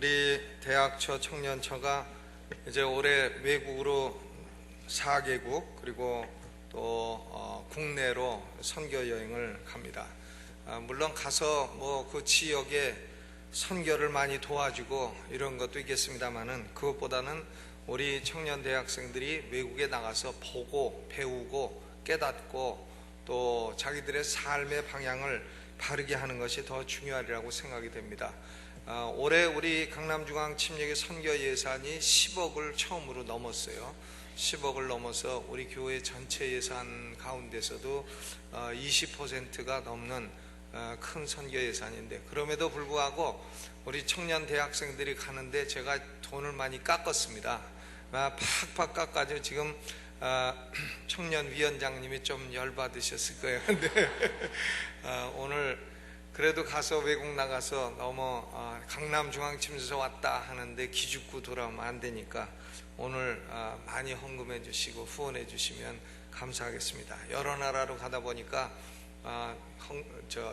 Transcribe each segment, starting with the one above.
우리 대학처 청년처가 이제 올해 외국으로 4개국 그리고 또 국내로 선교 여행을 갑니다. 물론 가서 뭐 그 지역에 선교를 많이 도와주고 이런 것도 있겠습니다만은 그것보다는 우리 청년 대학생들이 외국에 나가서 보고 배우고 깨닫고 또 자기들의 삶의 방향을 바르게 하는 것이 더 중요하리라고 생각이 됩니다. 올해 우리 강남중앙침례교회 선교 예산이 10억을 처음으로 넘었어요. 10억을 넘어서 우리 교회 전체 예산 가운데서도 20%가 넘는 큰 선교 예산인데, 그럼에도 불구하고 우리 청년 대학생들이 가는데 제가 돈을 많이 깎았습니다. 팍팍 깎아서 지금 청년 위원장님이 좀 열받으셨을 거예요. 근데 오늘 그래도 가서 외국 나가서 너무 강남중앙침례에서 왔다 하는데 기죽고 돌아오면 안 되니까 오늘 많이 헌금해 주시고 후원해 주시면 감사하겠습니다. 여러 나라로 가다 보니까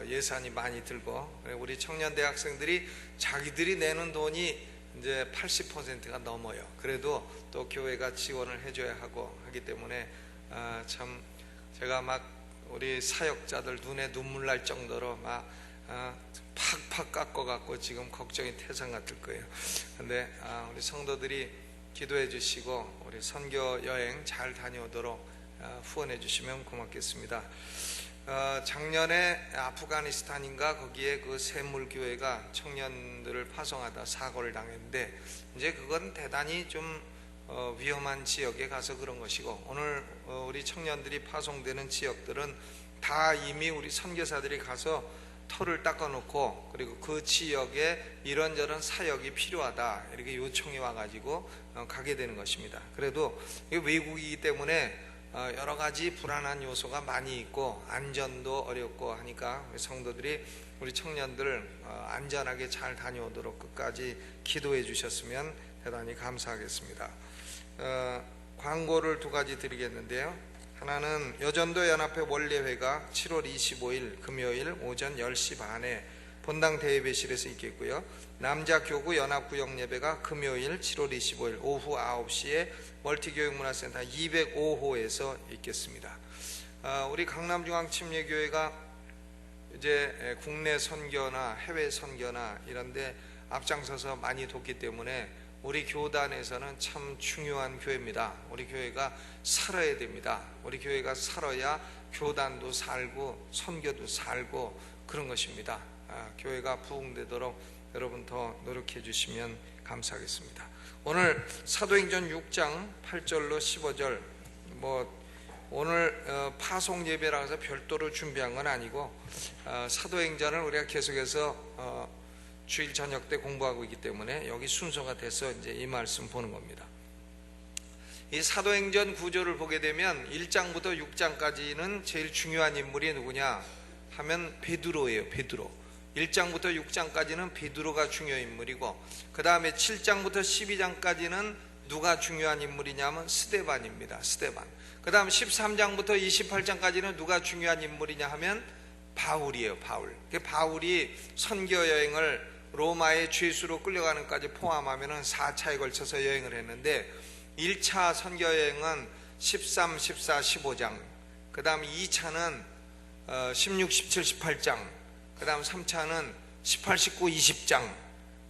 예산이 많이 들고, 우리 청년 대학생들이 자기들이 내는 돈이 이제 80%가 넘어요. 그래도 또 교회가 지원을 해줘야 하기 때문에 참 제가 막 우리 사역자들 눈에 눈물 날 정도로 막 팍팍 깎아갖고 지금 걱정이 태산 같을 거예요. 근데 우리 성도들이 기도해 주시고 우리 선교 여행 잘 다녀오도록 후원해 주시면 고맙겠습니다. 작년에 아프가니스탄인가 거기에 그 샘물교회가 청년들을 파송하다 사고를 당했는데, 이제 그건 대단히 좀 위험한 지역에 가서 그런 것이고, 오늘 우리 청년들이 파송되는 지역들은 다 이미 우리 선교사들이 가서 터를 닦아놓고, 그리고 그 지역에 이런저런 사역이 필요하다 이렇게 요청이 와가지고 가게 되는 것입니다. 그래도 외국이기 때문에 여러 가지 불안한 요소가 많이 있고 안전도 어렵고 하니까 성도들이 우리 청년들 안전하게 잘 다녀오도록 끝까지 기도해 주셨으면 대단히 감사하겠습니다. 광고를 두 가지 드리겠는데요. 하나는 여전도 연합회 원례회가 7월 25일 금요일 오전 10시 반에 본당 대예배실에서 있겠고요. 남자교구 연합구역 예배가 금요일 7월 25일 오후 9시에 멀티교육문화센터 205호에서 있겠습니다. 우리 강남중앙침례교회가 이제 국내 선교나 해외 선교나 이런데 앞장서서 많이 돕기 때문에 우리 교단에서는 참 중요한 교회입니다. 우리 교회가 살아야 됩니다. 우리 교회가 살아야 교단도 살고 선교도 살고 그런 것입니다. 교회가 부흥되도록 여러분 더 노력해 주시면 감사하겠습니다. 오늘 사도행전 6장 8절로 15절 오늘 파송 예배라고 해서 별도로 준비한 건 아니고 사도행전을 우리가 계속해서 주일 저녁 때 공부하고 있기 때문에 여기 순서가 돼서 이제 이 말씀 보는 겁니다. 이 사도행전 구조를 보게 되면 1장부터 6장까지는 제일 중요한 인물이 누구냐 하면 베드로예요. 베드로. 1장부터 6장까지는 베드로가 중요한 인물이고, 그 다음에 7장부터 12장까지는 누가 중요한 인물이냐면 스데반입니다. 스데반. 그 다음 13장부터 28장까지는 누가 중요한 인물이냐 하면 바울이에요. 바울. 바울이 선교 여행을 로마의 죄수로 끌려가는 것까지 포함하면 4차에 걸쳐서 여행을 했는데, 1차 선교 여행은 13, 14, 15장, 그 다음 2차는 16, 17, 18장, 그 다음 3차는 18, 19, 20장,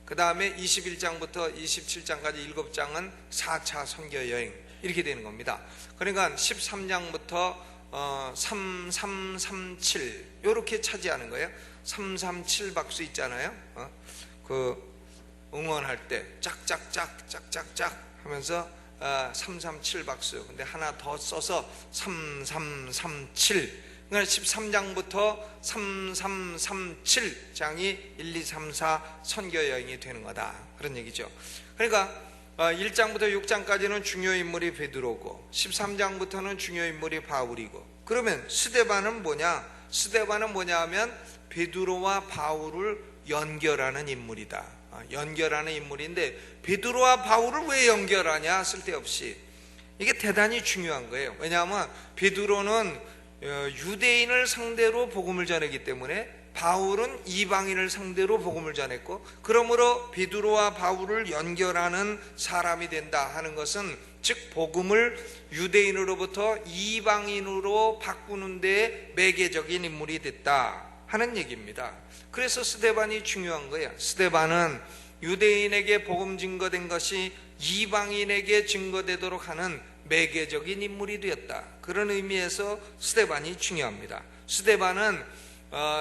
그 다음에 21장부터 27장까지 7장은 4차 선교 여행, 이렇게 되는 겁니다. 그러니까 13장부터 3337 이렇게 차지하는 거예요. 337 박수 있잖아요. 그 응원할 때 짝짝짝 하면서 337 박수. 근데 하나 더 써서 3337. 그러니까 13장부터 3337장이 1, 2, 3, 4 선교 여행이 되는 거다, 그런 얘기죠. 그러니까 1장부터 6장까지는 중요 인물이 베드로고 13장부터는 중요 인물이 바울이고, 그러면 스데반은 뭐냐? 스데반은 뭐냐 하면 베드로와 바울을 연결하는 인물이다. 연결하는 인물인데, 베드로와 바울을 왜 연결하냐? 쓸데없이. 이게 대단히 중요한 거예요. 왜냐하면 베드로는 유대인을 상대로 복음을 전하기 때문에 바울은 이방인을 상대로 복음을 전했고, 그러므로 베드로와 바울을 연결하는 사람이 된다 하는 것은, 즉 복음을 유대인으로부터 이방인으로 바꾸는 데 매개적인 인물이 됐다 하는 얘기입니다. 그래서 스데반이 중요한 거예요. 스데반은 유대인에게 복음 증거된 것이 이방인에게 증거되도록 하는 매개적인 인물이 되었다. 그런 의미에서 스데반이 중요합니다. 스데반은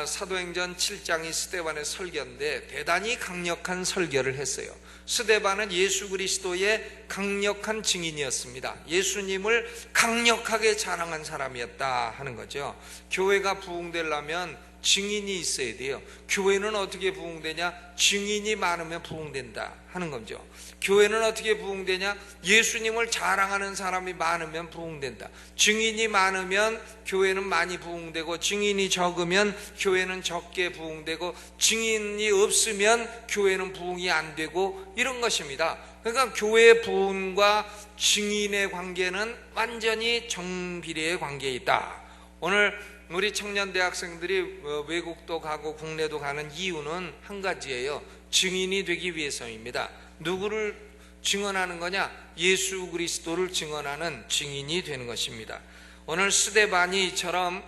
사도행전 7장이 스데반의 설교인데 대단히 강력한 설교를 했어요. 스데반은 예수 그리스도의 강력한 증인이었습니다. 예수님을 강력하게 자랑한 사람이었다 하는 거죠. 교회가 부흥되려면 증인이 있어야 돼요. 교회는 어떻게 부흥되냐? 증인이 많으면 부흥된다 하는 거죠. 교회는 어떻게 부흥되냐? 예수님을 자랑하는 사람이 많으면 부흥된다. 증인이 많으면 교회는 많이 부흥되고, 증인이 적으면 교회는 적게 부흥되고, 증인이 없으면 교회는 부흥이 안 되고, 이런 것입니다. 그러니까 교회의 부흥과 증인의 관계는 완전히 정비례의 관계에 있다. 오늘 우리 청년 대학생들이 외국도 가고 국내도 가는 이유는 한 가지예요. 증인이 되기 위해서입니다. 누구를 증언하는 거냐? 예수 그리스도를 증언하는 증인이 되는 것입니다. 오늘 스데반이처럼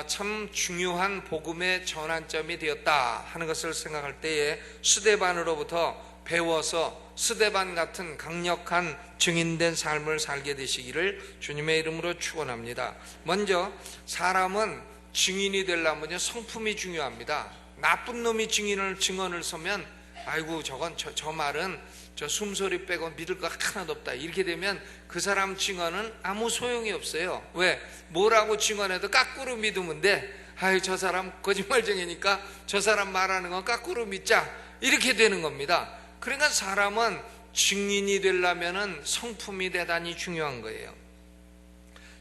참 중요한 복음의 전환점이 되었다 하는 것을 생각할 때에 스데반으로부터 배워서 스데반 같은 강력한 증인된 삶을 살게 되시기를 주님의 이름으로 축원합니다. 먼저 사람은 증인이 되려면 성품이 중요합니다. 나쁜 놈이 증언을 서면, 아이고 저건 저 말은 저 숨소리 빼고 믿을 거 하나도 없다, 이렇게 되면 그 사람 증언은 아무 소용이 없어요. 왜? 뭐라고 증언해도 까꾸로 믿으면 돼. 아유 저 사람 거짓말쟁이니까 저 사람 말하는 건 까꾸로 믿자, 이렇게 되는 겁니다. 그러니까 사람은 증인이 되려면 성품이 대단히 중요한 거예요.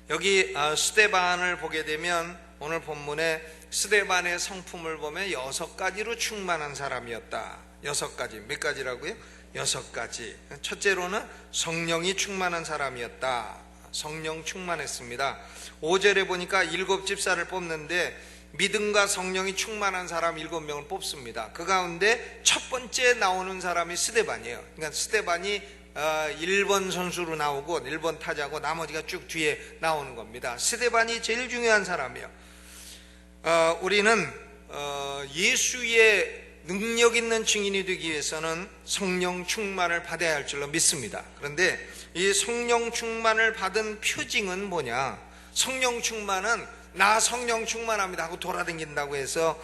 여기 스데반을 보게 되면 오늘 본문에 스데반의 성품을 보면 6가지로 충만한 사람이었다. 6가지. 몇 가지라고요? 6가지. 첫째로는 성령이 충만한 사람이었다. 성령 충만했습니다. 5절에 보니까 7집사를 뽑는데 믿음과 성령이 충만한 사람 7명을 뽑습니다. 그 가운데 첫 번째 나오는 사람이 스데반이에요. 그러니까 스데반이 1번 선수로 나오고 1번 타자고 나머지가 쭉 뒤에 나오는 겁니다. 스데반이 제일 중요한 사람이에요. 우리는 예수의 능력 있는 증인이 되기 위해서는 성령 충만을 받아야 할 줄로 믿습니다. 그런데 이 성령 충만을 받은 표징은 뭐냐? 성령 충만은 나 성령 충만합니다 하고 돌아다닌다고 해서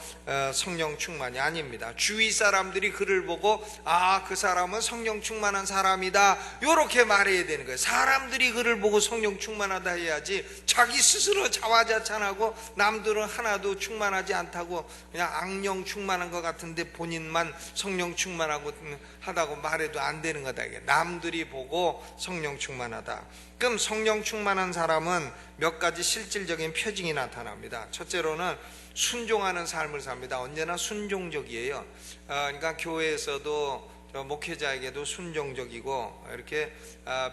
성령 충만이 아닙니다. 주위 사람들이 그를 보고 그 사람은 성령 충만한 사람이다, 이렇게 말해야 되는 거예요. 사람들이 그를 보고 성령 충만하다 해야지, 자기 스스로 자화자찬하고 남들은 하나도 충만하지 않다고 그냥 악령 충만한 것 같은데 본인만 성령 충만하고 하다고 말해도 안 되는 거다. 남들이 보고 성령 충만하다. 그럼 성령 충만한 사람은 몇 가지 실질적인 표징이 나타납니다. 첫째로는 순종하는 삶을 삽니다. 언제나 순종적이에요. 그러니까 교회에서도 목회자에게도 순종적이고, 이렇게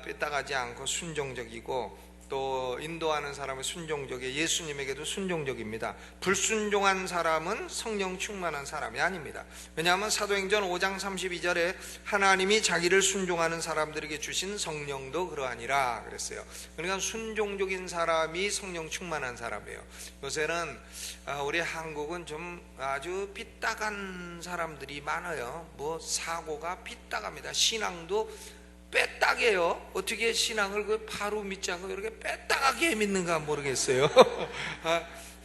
삐딱하지 않고 순종적이고, 또 인도하는 사람은 순종적이에요. 예수님에게도 순종적입니다. 불순종한 사람은 성령 충만한 사람이 아닙니다. 왜냐하면 사도행전 5장 32절에 하나님이 자기를 순종하는 사람들에게 주신 성령도 그러하니라 그랬어요. 그러니까 순종적인 사람이 성령 충만한 사람이에요. 요새는 우리 한국은 좀 아주 삐딱한 사람들이 많아요. 뭐 사고가 삐딱합니다. 신앙도 빼딱해요. 어떻게 신앙을 바로 믿지 않고 이렇게 빼딱하게 믿는가 모르겠어요.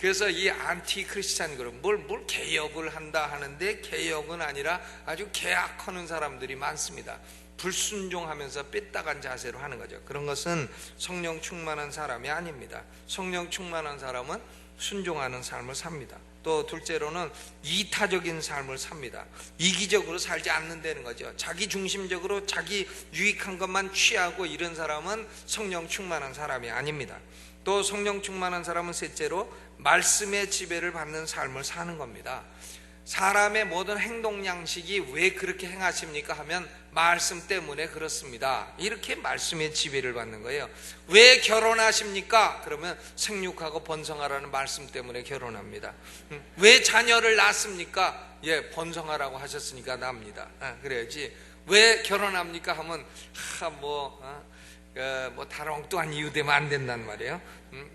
그래서 이 안티 크리스찬 그룹, 뭘 개혁을 한다 하는데 개혁은 아니라 아주 개악하는 사람들이 많습니다. 불순종하면서 삐딱한 자세로 하는 거죠. 그런 것은 성령 충만한 사람이 아닙니다. 성령 충만한 사람은 순종하는 삶을 삽니다. 또 둘째로는 이타적인 삶을 삽니다. 이기적으로 살지 않는다는 거죠. 자기 중심적으로 자기 유익한 것만 취하고 이런 사람은 성령 충만한 사람이 아닙니다. 또 성령 충만한 사람은 셋째로 말씀의 지배를 받는 삶을 사는 겁니다. 사람의 모든 행동 양식이 왜 그렇게 행하십니까 하면 말씀 때문에 그렇습니다. 이렇게 말씀의 지배를 받는 거예요. 왜 결혼하십니까? 그러면 생육하고 번성하라는 말씀 때문에 결혼합니다. 왜 자녀를 낳습니까? 예, 번성하라고 하셨으니까 납니다. 그래야지. 왜 결혼합니까? 하면 다른 엉뚱한 이유 때문에 안 된단 말이에요.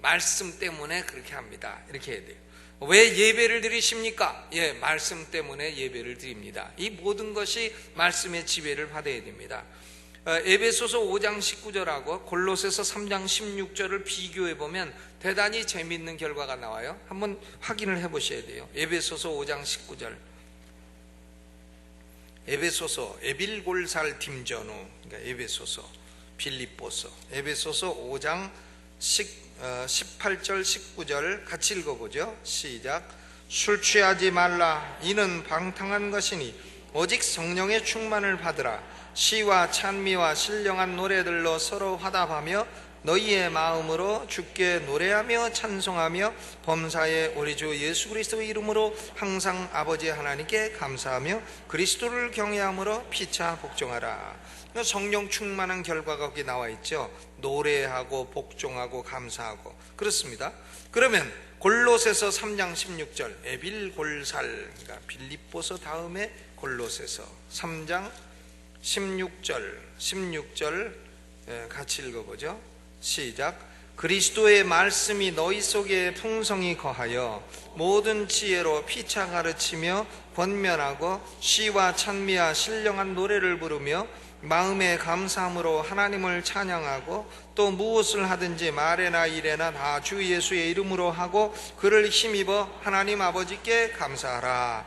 말씀 때문에 그렇게 합니다. 이렇게 해야 돼요. 왜 예배를 드리십니까? 예, 말씀 때문에 예배를 드립니다. 이 모든 것이 말씀의 지배를 받아야 됩니다. 에베소서 5장 19절하고 골로새서 3장 16절을 비교해 보면 대단히 재미있는 결과가 나와요. 한번 확인을 해 보셔야 돼요. 에베소서 5장 19절. 에베소서, 에빌골살 팀전후, 그러니까 에베소서, 빌립보서, 에베소서 5장 18절 19절 같이 읽어보죠. 시작. 술 취하지 말라. 이는 방탕한 것이니 오직 성령의 충만을 받으라. 시와 찬미와 신령한 노래들로 서로 화답하며 너희의 마음으로 주께 노래하며 찬송하며 범사에 우리 주 예수 그리스도의 이름으로 항상 아버지 하나님께 감사하며 그리스도를 경외함으로 피차 복종하라. 성령 충만한 결과가 거기 나와 있죠. 노래하고 복종하고 감사하고. 그렇습니다. 그러면 골로새서 3장 16절 에빌골살, 그러니까 빌립보서 다음에 골로새서 3장 16절 같이 읽어보죠. 시작. 그리스도의 말씀이 너희 속에 풍성히 거하여 모든 지혜로 피차 가르치며 권면하고 시와 찬미와 신령한 노래를 부르며 마음의 감사함으로 하나님을 찬양하고 또 무엇을 하든지 말에나 일에나 다 주 예수의 이름으로 하고 그를 힘입어 하나님 아버지께 감사하라.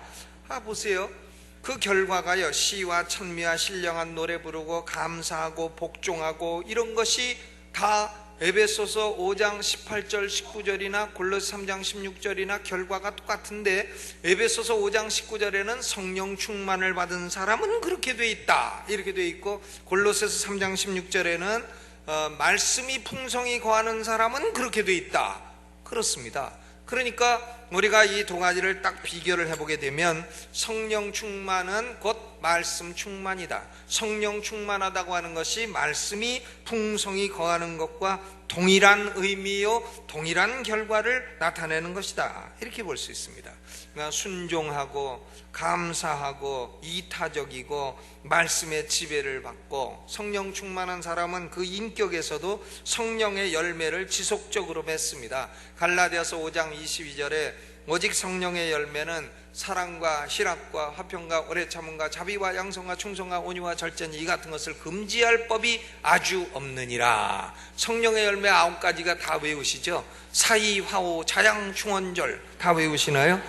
보세요. 그 결과가요, 시와 찬미와 신령한 노래 부르고 감사하고 복종하고 이런 것이 다 에베소서 5장 18절 19절이나 골로새 3장 16절이나 결과가 똑같은데, 에베소서 5장 19절에는 성령 충만을 받은 사람은 그렇게 돼 있다 이렇게 돼 있고, 골로새서 3장 16절에는 말씀이 풍성히 거하는 사람은 그렇게 돼 있다. 그렇습니다. 그러니까 우리가 이 두 가지를 딱 비교를 해보게 되면 성령 충만은 곧 말씀 충만이다. 성령 충만하다고 하는 것이 말씀이 풍성히 거하는 것과 동일한 의미요 동일한 결과를 나타내는 것이다, 이렇게 볼 수 있습니다. 그러니까 순종하고 감사하고 이타적이고 말씀의 지배를 받고, 성령 충만한 사람은 그 인격에서도 성령의 열매를 지속적으로 맺습니다. 갈라디아서 5장 22절에 오직 성령의 열매는 사랑과 희락과 화평과 오래 참음과 자비와 양성과 충성과 온유와 절제니 이 같은 것을 금지할 법이 아주 없느니라. 성령의 열매 9가지가 다 외우시죠? 사이, 화호, 자양, 충원절 다 외우시나요?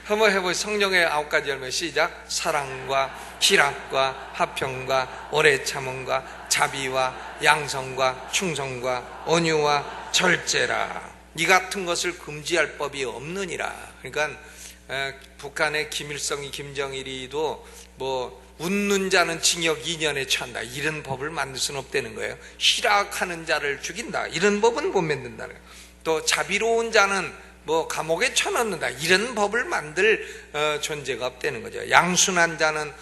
한번 해보세요. 성령의 9가지 열매 시작. 사랑과 희락과 화평과 오래 참음과 자비와 양성과 충성과 온유와 절제라. 이 같은 것을 금지할 법이 없느니라. 그러니까 북한의 김일성이 김정일이도 웃는 자는 징역 2년에 처한다 이런 법을 만들 수는 없다는 거예요. 희락하는 자를 죽인다 이런 법은 못 만든다는 거예요. 또 자비로운 자는 감옥에 쳐넣는다 이런 법을 만들 존재가 없다는 거죠. 양순한 자는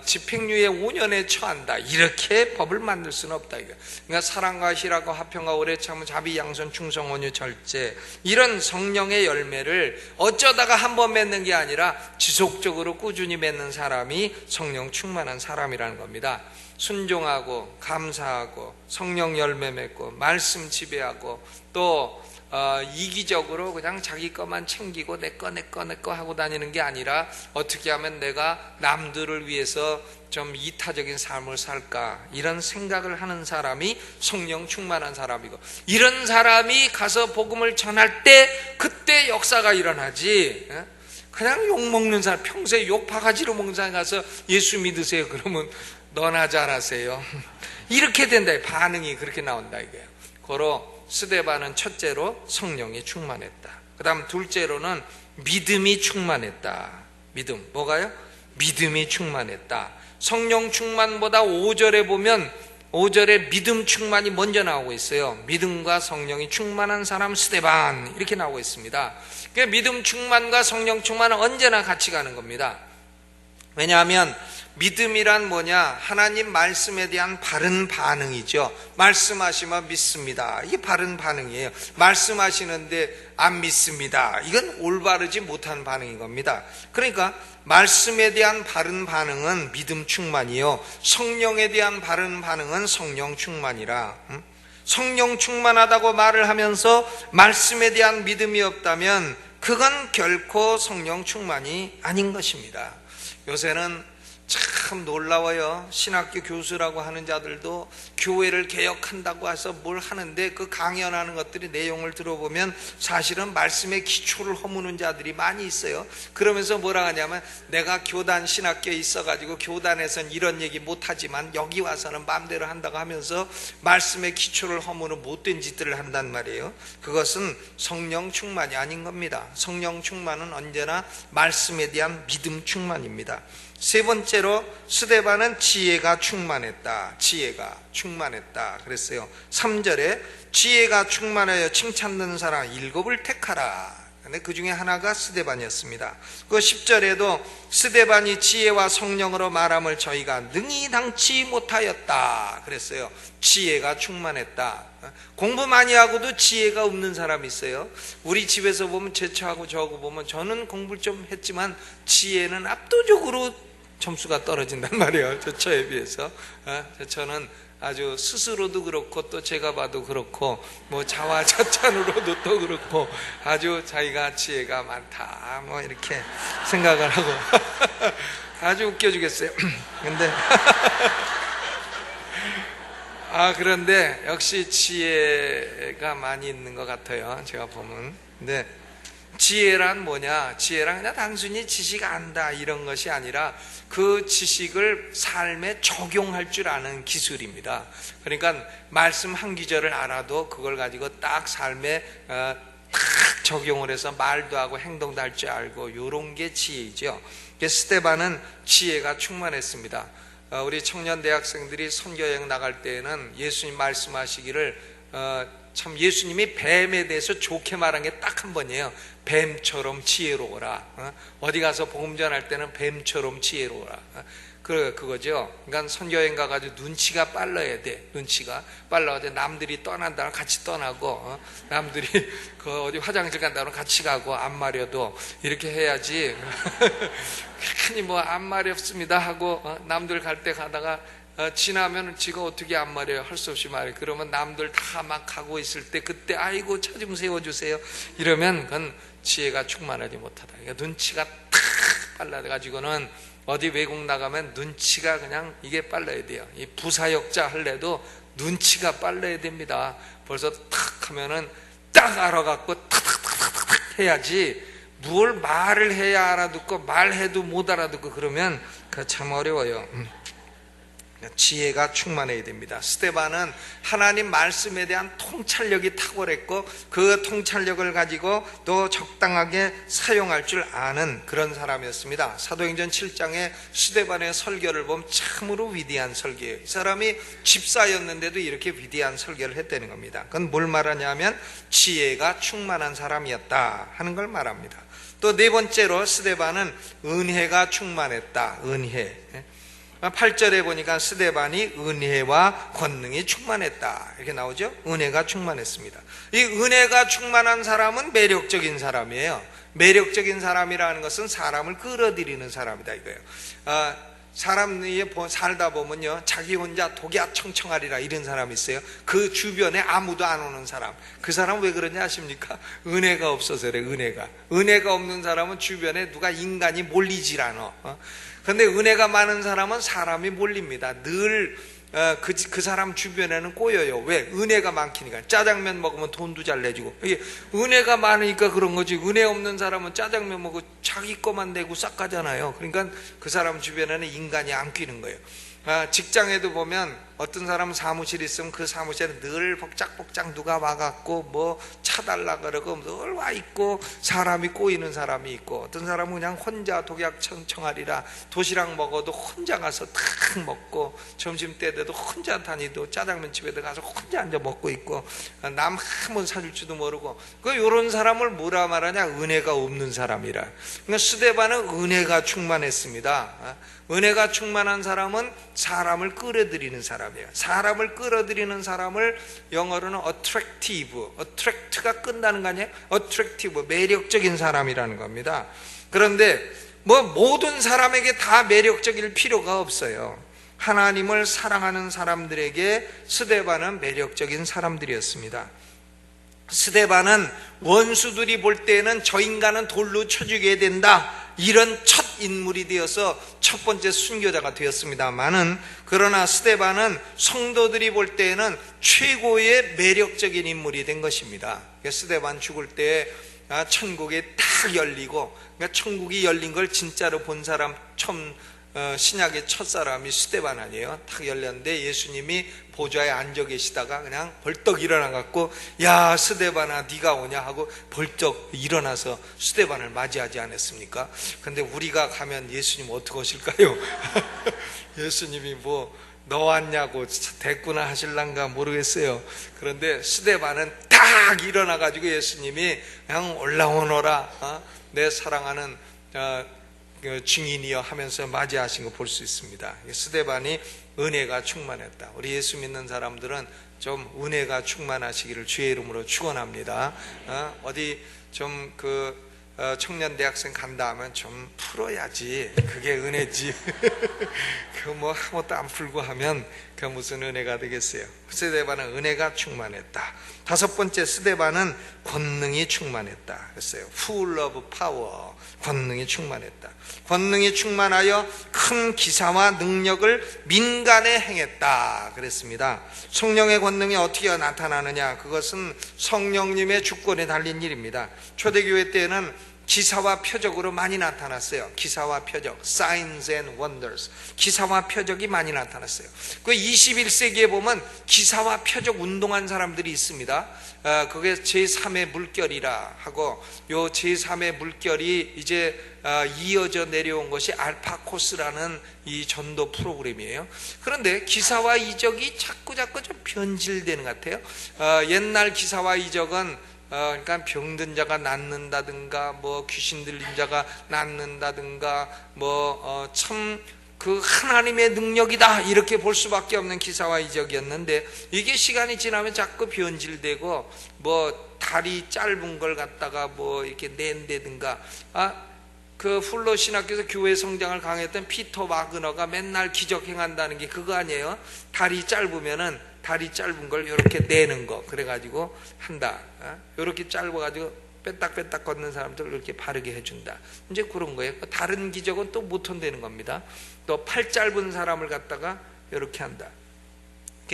집행유예 5년에 처한다 이렇게 법을 만들 수는 없다 이거. 그러니까 사랑과 희락과 화평과 오래 참음 자비 양선 충성 온유 절제, 이런 성령의 열매를 어쩌다가 한번 맺는 게 아니라 지속적으로 꾸준히 맺는 사람이 성령 충만한 사람이라는 겁니다. 순종하고 감사하고 성령 열매 맺고 말씀 지배하고 또 이기적으로 그냥 자기 것만 챙기고 내 거 하고 다니는 게 아니라 어떻게 하면 내가 남들을 위해서 좀 이타적인 삶을 살까 이런 생각을 하는 사람이 성령 충만한 사람이고, 이런 사람이 가서 복음을 전할 때 그때 역사가 일어나지, 그냥 욕먹는 사람, 평소에 욕 바가지로 먹는 사람 가서 예수 믿으세요 그러면 너나 잘하세요 이렇게 된다. 반응이 그렇게 나온다 이거예요. 고로 스데반은 첫째로 성령이 충만했다. 그 다음 둘째로는 믿음이 충만했다. 믿음, 뭐가요? 믿음이 충만했다. 성령 충만보다 5절에 보면 5절에 믿음 충만이 먼저 나오고 있어요. 믿음과 성령이 충만한 사람 스데반 이렇게 나오고 있습니다. 그러니까 믿음 충만과 성령 충만은 언제나 같이 가는 겁니다. 왜냐하면 믿음이란 뭐냐? 하나님 말씀에 대한 바른 반응이죠. 말씀하시면 믿습니다. 이게 바른 반응이에요. 말씀하시는데 안 믿습니다. 이건 올바르지 못한 반응인 겁니다. 그러니까 말씀에 대한 바른 반응은 믿음 충만이요, 성령에 대한 바른 반응은 성령 충만이라. 성령 충만하다고 말을 하면서 말씀에 대한 믿음이 없다면 그건 결코 성령 충만이 아닌 것입니다. 요새는 참 놀라워요. 신학교 교수라고 하는 자들도 교회를 개혁한다고 해서 뭘 하는데 그 강연하는 것들이 내용을 들어보면 사실은 말씀의 기초를 허무는 자들이 많이 있어요. 그러면서 뭐라 하냐면 내가 교단 신학교에 있어가지고 교단에선 이런 얘기 못하지만 여기 와서는 마음대로 한다고 하면서 말씀의 기초를 허무는 못된 짓들을 한단 말이에요. 그것은 성령 충만이 아닌 겁니다. 성령 충만은 언제나 말씀에 대한 믿음 충만입니다. 세 번째로 스데반은 지혜가 충만했다. 지혜가 충만했다 그랬어요. 3절에 지혜가 충만하여 칭찬받는 사람 7을 택하라. 근데 그 중에 하나가 스데반이었습니다. 그 10절에도 스데반이 지혜와 성령으로 말함을 저희가 능히 당치 못하였다 그랬어요. 지혜가 충만했다. 공부 많이 하고도 지혜가 없는 사람이 있어요. 우리 집에서 보면 제처하고 저하고 보면 저는 공부를 좀 했지만 지혜는 압도적으로 점수가 떨어진단 말이에요. 제처에 비해서. 제처는 아주 스스로도 그렇고 또 제가 봐도 그렇고 뭐 자화자찬으로도 또 그렇고 아주 자기가 지혜가 많다 뭐 이렇게 생각을 하고 아주 웃겨주겠어요. 근데 그런데 역시 지혜가 많이 있는 것 같아요. 제가 보면. 근데 지혜란 뭐냐? 지혜란 그냥 단순히 지식 안다 이런 것이 아니라 그 지식을 삶에 적용할 줄 아는 기술입니다. 그러니까 말씀 한 구절을 알아도 그걸 가지고 딱 삶에 딱 적용을 해서 말도 하고 행동도 할 줄 알고 이런 게 지혜이죠. 스데반은 지혜가 충만했습니다. 우리 청년 대학생들이 선교여행 나갈 때에는 예수님 말씀하시기를 참 예수님이 뱀에 대해서 좋게 말한 게 딱 한 번이에요. 뱀처럼 지혜로워라. 어디 가서 복음 전할 때는 뱀처럼 지혜로워라. 그거죠. 그러니까 선교여행 가가지고 눈치가 빨라야 돼. 눈치가 빨라야 돼. 남들이 떠난다면 같이 떠나고, 남들이 그 어디 화장실 간다면 같이 가고, 안 마려도 이렇게 해야지. 괜히 뭐 안 마렵습니다 하고 남들 갈 때 가다가 지나면 지가 어떻게 안 말해요? 할 수 없이 말해. 그러면 남들 다 막 가고 있을 때 그때 아이고 차 좀 세워주세요 이러면 그건 지혜가 충만하지 못하다. 그러니까 눈치가 탁 빨라가지고는 어디 외국 나가면 눈치가 그냥 이게 빨라야 돼요. 이 부사역자 할래도 눈치가 빨라야 됩니다. 벌써 탁 하면은 딱 알아갖고 탁탁탁탁 해야지 뭘 말을 해야 알아듣고 말해도 못 알아듣고 그러면 그 참 어려워요. 지혜가 충만해야 됩니다. 스데반은 하나님 말씀에 대한 통찰력이 탁월했고 그 통찰력을 가지고 또 적당하게 사용할 줄 아는 그런 사람이었습니다. 사도행전 7장에 스데반의 설교를 보면 참으로 위대한 설교예요. 이 사람이 집사였는데도 이렇게 위대한 설교를 했다는 겁니다. 그건 뭘 말하냐면 지혜가 충만한 사람이었다 하는 걸 말합니다. 또 네 번째로 스데반은 은혜가 충만했다. 은혜. 8절에 보니까 스데반이 은혜와 권능이 충만했다 이렇게 나오죠. 은혜가 충만했습니다. 이 은혜가 충만한 사람은 매력적인 사람이에요. 매력적인 사람이라는 것은 사람을 끌어들이는 사람이다 이거예요. 사람이 살다 보면요 자기 혼자 독야 청청하리라 이런 사람이 있어요. 그 주변에 아무도 안 오는 사람. 그 사람 왜 그러냐 아십니까? 은혜가 없어서 그래. 은혜가 없는 사람은 주변에 누가 인간이 몰리질 않아. 그런데 은혜가 많은 사람은 사람이 몰립니다. 늘 그 사람 주변에는 꼬여요. 왜? 은혜가 많기니까. 짜장면 먹으면 돈도 잘 내주고. 이게 은혜가 많으니까 그런 거지. 은혜 없는 사람은 짜장면 먹고 자기 것만 내고 싹 가잖아요. 그러니까 그 사람 주변에는 인간이 안 끼는 거예요. 직장에도 보면 어떤 사람은 사무실에 있으면 그 사무실에 늘 복작복작 누가 와갖고 뭐 차달라 그러고 늘 와 있고 사람이 꼬이는 사람이 있고, 어떤 사람은 그냥 혼자 독약청청하리라 도시락 먹어도 혼자 가서 탁 먹고, 점심때 돼도 혼자 다니도 짜장면집에도 가서 혼자 앉아 먹고 있고, 남 한 번 사줄 줄도 모르고, 요런 사람을 뭐라 말하냐? 은혜가 없는 사람이라. 그러니까 스데반은 은혜가 충만했습니다. 은혜가 충만한 사람은 사람을 끌어들이는 사람이에요. 사람을 끌어들이는 사람을 영어로는 attract가 끝나는 거 아니에요? attractive, 매력적인 사람이라는 겁니다. 그런데 모든 사람에게 다 매력적일 필요가 없어요. 하나님을 사랑하는 사람들에게 스데반은 매력적인 사람들이었습니다. 스데반은 원수들이 볼 때에는 저 인간은 돌로 쳐 죽여야 된다, 이런 첫 인물이 되어서 첫 번째 순교자가 되었습니다만은, 그러나 스데반은 성도들이 볼 때에는 최고의 매력적인 인물이 된 것입니다. 스데반 죽을 때 천국이 딱 열리고, 그러니까 천국이 열린 걸 진짜로 본 사람 처음, 신약의 첫 사람이 스데반 아니에요. 딱 열렸는데 예수님이 보좌에 앉아 계시다가 그냥 벌떡 일어나 갖고, 야 스데반아 네가 오냐 하고 벌떡 일어나서 스데반을 맞이하지 않았습니까? 근데 우리가 가면 예수님 어떻게 하실까요? 예수님이 너 왔냐고 대꾸나 하실란가 모르겠어요. 그런데 스데반은 딱 일어나 가지고 예수님이 그냥 올라오너라, 내 사랑하는 증인이여 하면서 맞이하신 거 볼 수 있습니다. 스데반이 은혜가 충만했다. 우리 예수 믿는 사람들은 좀 은혜가 충만하시기를 주의 이름으로 축원합니다. 어디 좀 청년 대학생 간다 하면 좀 풀어야지, 그게 은혜지. 아무것도 안 풀고 하면 그 무슨 은혜가 되겠어요? 스데반은 은혜가 충만했다. 다섯 번째, 스데반은 권능이 충만했다 그랬어요. full of power, 권능이 충만했다. 권능이 충만하여 큰 기사와 능력을 민간에 행했다 그랬습니다. 성령의 권능이 어떻게 나타나느냐? 그것은 성령님의 주권에 달린 일입니다. 초대교회 때에는 기사와 표적으로 많이 나타났어요. 기사와 표적, signs and wonders, 기사와 표적이 많이 나타났어요. 그 21세기에 보면 기사와 표적 운동한 사람들이 있습니다. 그게 제3의 물결이라 하고, 요 제3의 물결이 이제 이어져 내려온 것이 알파 코스라는 이 전도 프로그램이에요. 그런데 기사와 이적이 자꾸 좀 변질되는 것 같아요. 옛날 기사와 이적은 그러니까 병든 자가 낫는다든가, 귀신 들린 자가 낫는다든가, 참 그 하나님의 능력이다 이렇게 볼 수밖에 없는 기사와 이적이었는데, 이게 시간이 지나면 자꾸 변질되고, 다리 짧은 걸 갖다가 이렇게 낸다든가, 그 훌로 신학교에서 교회 성장을 강했던 피터 와그너가 맨날 기적 행한다는 게 그거 아니에요? 다리 짧으면은 다리 짧은 걸 이렇게 내는 거, 그래가지고 한다. 이렇게 짧아가지고 빼딱빼딱 걷는 사람들 이렇게 바르게 해준다. 이제 그런 거예요. 다른 기적은 또 못 혼내는 겁니다. 또 팔 짧은 사람을 갖다가 이렇게 한다.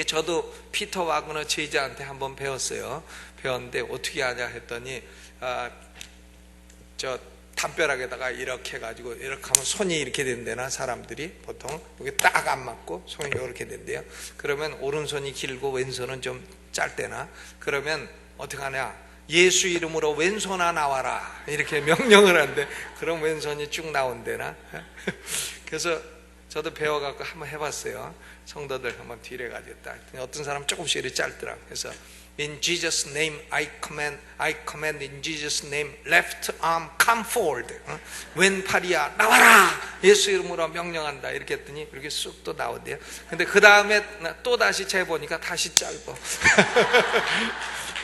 저도 피터 와그너 제자한테 한번 배웠어요. 배웠는데 어떻게 하냐 했더니, 담벼락에다가 이렇게 해가지고 이렇게 하면 손이 이렇게 된대나, 사람들이 보통 여기 딱 안 맞고 손이 이렇게 된대요. 그러면 오른손이 길고 왼손은 좀 짧대나, 그러면 어떻게 하냐? 예수 이름으로 왼손아 나와라 이렇게 명령을 한대. 그럼 왼손이 쭉 나온대나. 그래서 저도 배워갖고 한번 해봤어요. 성도들 한번 뒤래 가졌다. 어떤 사람 조금씩 이렇게 짧더라. 그래서 In Jesus' name I command in Jesus' name left arm come forward. 왼팔이야 나와라, 예수 이름으로 명령한다 이렇게 했더니 이렇게 쑥 또 나오대요. 근데 그 다음에 또 다시 재보니까 다시 짧아.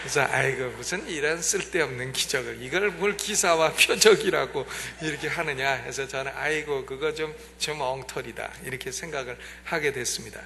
그래서 아이고 무슨 이런 쓸데없는 기적을, 이걸 뭘 기사와 표적이라고 이렇게 하느냐 해서 저는 아이고 그거 좀 엉터리다 이렇게 생각을 하게 됐습니다.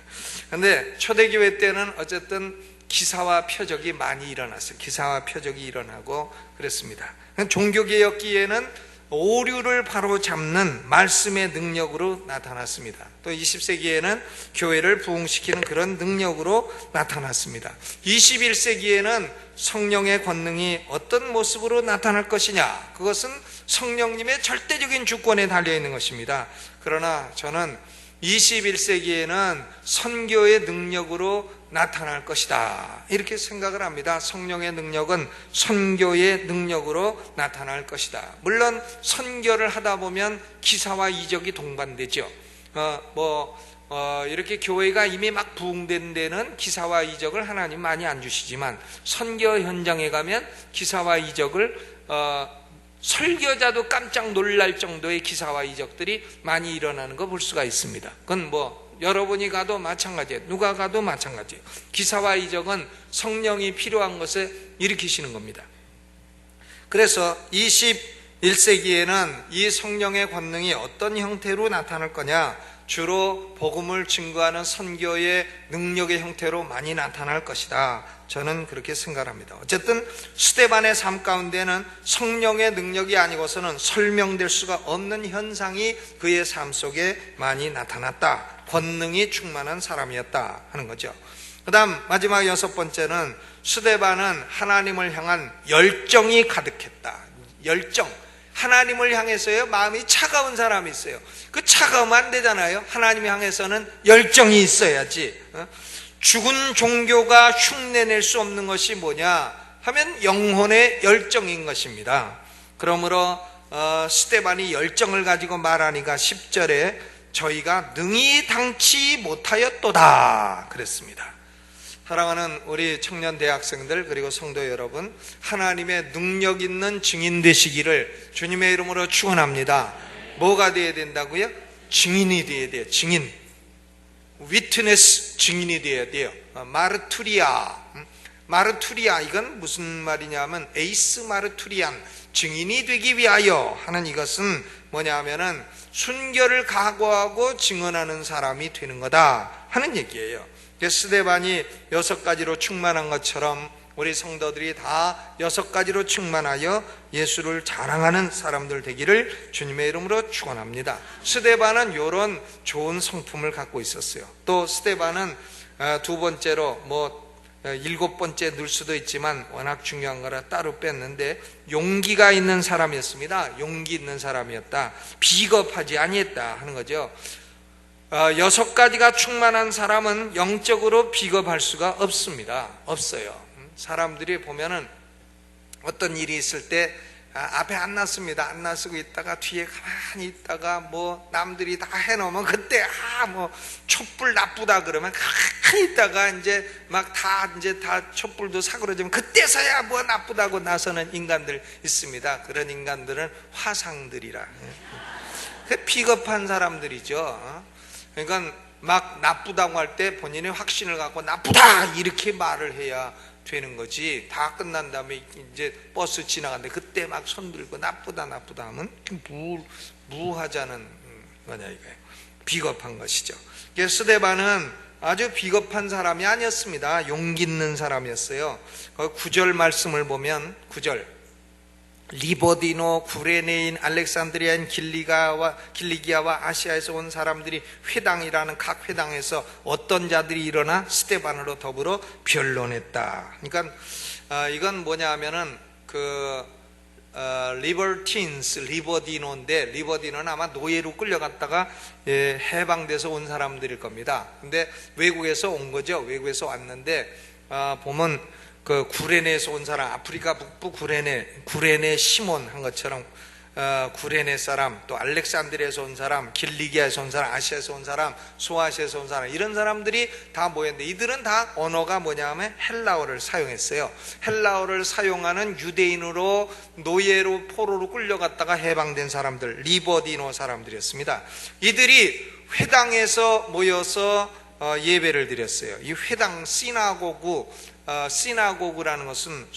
근데 초대교회 때는 어쨌든 기사와 표적이 많이 일어났어요. 기사와 표적이 일어나고 그랬습니다. 종교개혁기에는 오류를 바로잡는 말씀의 능력으로 나타났습니다. 또 20세기에는 교회를 부흥시키는 그런 능력으로 나타났습니다. 21세기에는 성령의 권능이 어떤 모습으로 나타날 것이냐, 그것은 성령님의 절대적인 주권에 달려있는 것입니다. 그러나 저는 21세기에는 선교의 능력으로 나타날 것이다, 이렇게 생각을 합니다. 성령의 능력은 선교의 능력으로 나타날 것이다. 물론 선교를 하다 보면 기사와 이적이 동반되죠. 이렇게 교회가 이미 막 부흥된 데는 기사와 이적을 하나님 많이 안 주시지만, 선교 현장에 가면 기사와 이적을 설교자도 깜짝 놀랄 정도의 기사와 이적들이 많이 일어나는 거 볼 수가 있습니다. 그건 여러분이 가도 마찬가지예요. 누가 가도 마찬가지예요. 기사와 이적은 성령이 필요한 것을 일으키시는 겁니다. 그래서 21세기에는 이 성령의 권능이 어떤 형태로 나타날 거냐? 주로 복음을 증거하는 선교의 능력의 형태로 많이 나타날 것이다, 저는 그렇게 생각합니다. 어쨌든 스데반의 삶 가운데는 성령의 능력이 아니고서는 설명될 수가 없는 현상이 그의 삶 속에 많이 나타났다, 권능이 충만한 사람이었다 하는 거죠. 그 다음 마지막 6번째는 스데반은 하나님을 향한 열정이 가득했다. 열정, 하나님을 향해서요 마음이 차가운 사람이 있어요. 그 차가우면 안 되잖아요. 하나님 향해서는 열정이 있어야지. 죽은 종교가 흉내낼 수 없는 것이 뭐냐 하면 영혼의 열정인 것입니다. 그러므로 스데반이 열정을 가지고 말하니까 10절에 저희가 능히 당치 못하였도다 그랬습니다. 사랑하는 우리 청년 대학생들 그리고 성도 여러분, 하나님의 능력 있는 증인 되시기를 주님의 이름으로 축원합니다. 뭐가 되어야 된다고요? 증인이 되어야 돼요. 증인, 위트네스, 증인이 되어야 돼요. 마르투리아, 이건 무슨 말이냐면 에이스 마르투리안, 증인이 되기 위하여 하는 이것은 뭐냐 하면은 순결을 각오하고 증언하는 사람이 되는 거다 하는 얘기예요. 스데반이 6가지로 충만한 것처럼 우리 성도들이 다 6가지로 충만하여 예수를 자랑하는 사람들 되기를 주님의 이름으로 축원합니다. 스데반은 이런 좋은 성품을 갖고 있었어요. 또 스데반은 두 번째로 7번째 넣을 수도 있지만 워낙 중요한 거라 따로 뺐는데 용기가 있는 사람이었습니다. 용기 있는 사람이었다. 비겁하지 아니했다 하는 거죠. 6가지가 충만한 사람은 영적으로 비겁할 수가 없습니다. 없어요. 사람들이 보면은 어떤 일이 있을 때 앞에 안 났습니다. 안 나서고 있다가 뒤에 가만히 있다가 남들이 다 해놓으면 그때 촛불 나쁘다 그러면 가만히 있다가 이제 다 촛불도 사그러지면 그때서야 나쁘다고 나서는 인간들 있습니다. 그런 인간들은 화상들이라. 비겁한 사람들이죠. 그러니까 막 나쁘다고 할 때 본인의 확신을 갖고 나쁘다 이렇게 말을 해야 되는 거지. 다 끝난 다음에 이제 버스 지나가는데 그때 막 손 들고 나쁘다 하면 무하자는 거냐 이거예요. 비겁한 것이죠. 스데반은 아주 비겁한 사람이 아니었습니다. 용기 있는 사람이었어요. 9절 말씀을 보면 9절 리버디노, 구레네인, 알렉산드리아인, 길리기아와 아시아에서 온 사람들이 회당이라는 각 회당에서 어떤 자들이 일어나 스데반으로 더불어 변론했다. 그러니까 이건 뭐냐 하면은 리버디노인데 리버디노는 아마 노예로 끌려갔다가 해방돼서 온 사람들일 겁니다. 근데 외국에서 온 거죠. 외국에서 왔는데 보면 구레네에서 온 사람, 아프리카 북부 구레네 시몬 한 것처럼 구레네 사람, 또 알렉산드리아에서 온 사람, 길리기아에서 온 사람, 아시아에서 온 사람, 소아시아에서 온 사람, 이런 사람들이 다 모였는데 이들은 다 언어가 뭐냐면 헬라어를 사용했어요. 헬라어를 사용하는 유대인으로 노예로 포로로 끌려갔다가 해방된 사람들, 리버디노 사람들이었습니다. 이들이 회당에서 모여서 예배를 드렸어요. 이 회당 시나고그라는 것은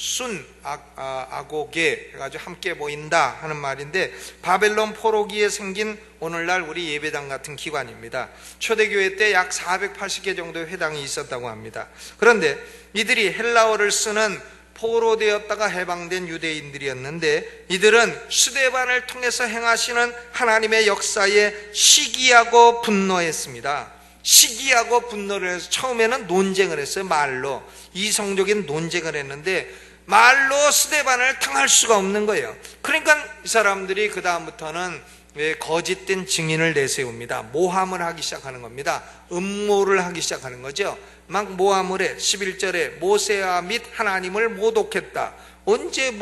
아고게 해가지고 함께 모인다 하는 말인데 바벨론 포로기에 생긴 오늘날 우리 예배당 같은 기관입니다. 초대교회 때 약 480개 정도의 회당이 있었다고 합니다. 그런데 이들이 헬라어를 쓰는 포로되었다가 해방된 유대인들이었는데 이들은 스데반을 통해서 행하시는 하나님의 역사에 시기하고 분노했습니다. 시기하고 분노를 해서 처음에는 논쟁을 했어요. 말로 이성적인 논쟁을 했는데 말로 스데반을 당할 수가 없는 거예요. 그러니까 이 사람들이 그 다음부터는 왜 거짓된 증인을 내세웁니다. 모함을 하기 시작하는 겁니다. 음모를 하기 시작하는 거죠. 막 모함을 해. 11절에 모세와 및 하나님을 모독했다. 언제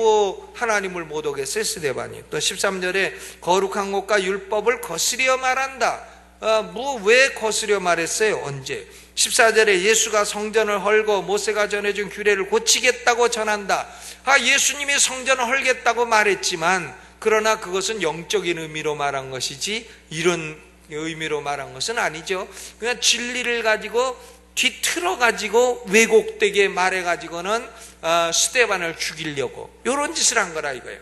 하나님을 모독했어요, 스데반이? 또 13절에 거룩한 것과 율법을 거스려 말한다. 왜 거스려 말했어요? 언제? 14절에 예수가 성전을 헐고 모세가 전해준 규례를 고치겠다고 전한다. 예수님이 성전을 헐겠다고 말했지만, 그러나 그것은 영적인 의미로 말한 것이지 이런 의미로 말한 것은 아니죠. 그냥 진리를 가지고 뒤틀어 가지고 왜곡되게 말해 가지고는 스데반을 죽이려고 이런 짓을 한 거라 이거예요.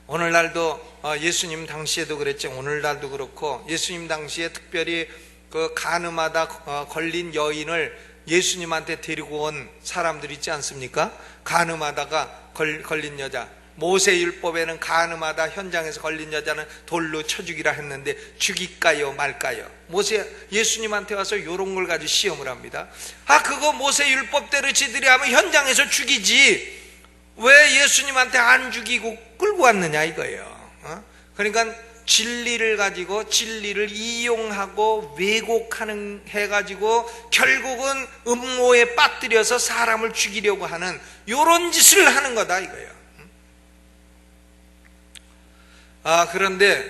오늘날도 예수님 당시에도 그랬죠. 오늘날도 그렇고, 예수님 당시에 특별히 그 간음하다 걸린 여인을 예수님한테 데리고 온 사람들 있지 않습니까? 간음하다가 걸린 여자, 모세율법에는 간음하다 현장에서 걸린 여자는 돌로 쳐 죽이라 했는데 죽일까요 말까요? 예수님한테 와서 이런 걸 가지고 시험을 합니다. 그거 모세율법대로 지들이 하면 현장에서 죽이지 왜 예수님한테 안 죽이고 끌고 왔느냐 이거예요. 그러니까 진리를 가지고 진리를 이용하고 왜곡하는 해가지고 결국은 음모에 빠뜨려서 사람을 죽이려고 하는 이런 짓을 하는 거다 이거예요. 그런데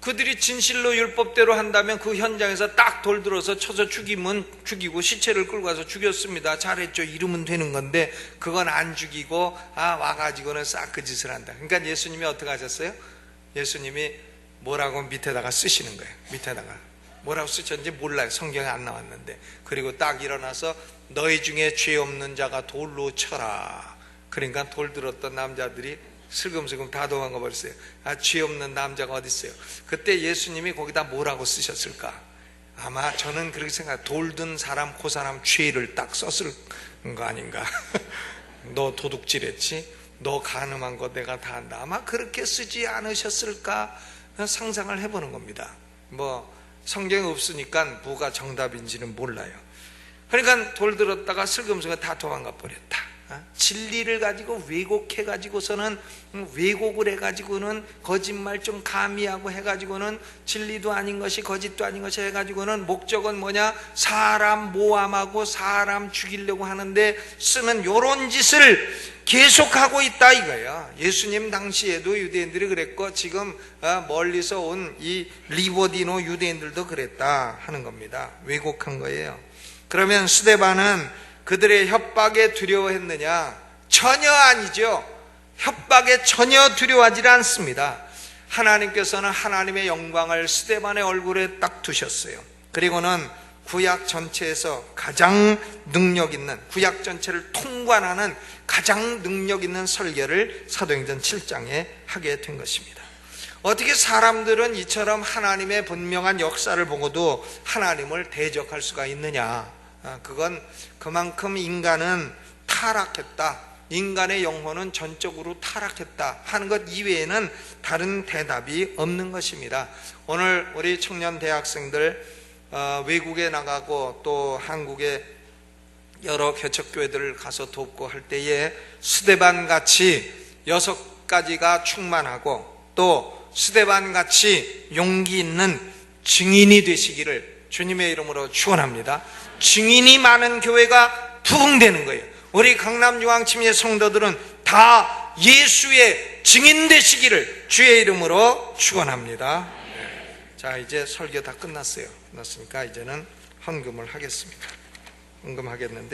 그들이 진실로 율법대로 한다면 그 현장에서 딱 돌 들어서 쳐서 죽이면 죽이고 시체를 끌고 가서 죽였습니다. 잘했죠. 이러면 되는 건데 그건 안 죽이고 와가지고는 싹 그 짓을 한다. 그러니까 예수님이 어떻게 하셨어요? 예수님이 뭐라고 밑에다가 쓰시는 거예요. 밑에다가 뭐라고 쓰셨는지 몰라요. 성경에 안 나왔는데. 그리고 딱 일어나서 너희 중에 죄 없는 자가 돌로 쳐라. 그러니까 돌 들었던 남자들이 슬금슬금 다 도망가 버렸어요. 죄 없는 남자가 어디 있어요? 그때 예수님이 거기다 뭐라고 쓰셨을까? 아마 저는 그렇게 생각해요. 돌든 사람 그 사람 죄를 딱 썼을 거 아닌가. 너 도둑질했지? 너 간음한 거 내가 다 한다. 아마 그렇게 쓰지 않으셨을까 상상을 해보는 겁니다. 성경에 없으니까 뭐가 정답인지는 몰라요. 그러니까 돌 들었다가 슬금슬금 다 도망가 버렸다. 진리를 가지고 왜곡해 가지고서는 왜곡을 해 가지고는 거짓말 좀 가미하고 해 가지고는 진리도 아닌 것이 거짓도 아닌 것이 해 가지고는 목적은 뭐냐? 사람 모함하고 사람 죽이려고 하는데 쓰는 요런 짓을 계속하고 있다 이거예요. 예수님 당시에도 유대인들이 그랬고 지금 멀리서 온 이 리보디노 유대인들도 그랬다 하는 겁니다. 왜곡한 거예요. 그러면 스데반은 그들의 협박에 두려워했느냐? 전혀 아니죠. 협박에 전혀 두려워하지 않습니다. 하나님께서는 하나님의 영광을 스데반의 얼굴에 딱 두셨어요. 그리고는 구약 전체에서 가장 능력 있는, 구약 전체를 통관하는 가장 능력 있는 설교를 사도행전 7장에 하게 된 것입니다. 어떻게 사람들은 이처럼 하나님의 분명한 역사를 보고도 하나님을 대적할 수가 있느냐? 그건 그만큼 인간은 타락했다. 인간의 영혼은 전적으로 타락했다 하는 것 이외에는 다른 대답이 없는 것입니다. 오늘 우리 청년 대학생들 외국에 나가고 또 한국의 여러 개척교회들을 가서 돕고 할 때에 스데반같이 6가지가 충만하고 또 스데반같이 용기 있는 증인이 되시기를 주님의 이름으로 축원합니다. 증인이 많은 교회가 부흥되는 거예요. 우리 강남중앙침례 성도들은 다 예수의 증인 되시기를 주의 이름으로 축원합니다. 자, 이제 설교 다 끝났어요. 끝났으니까 이제는 헌금을 하겠습니다. 헌금하겠는데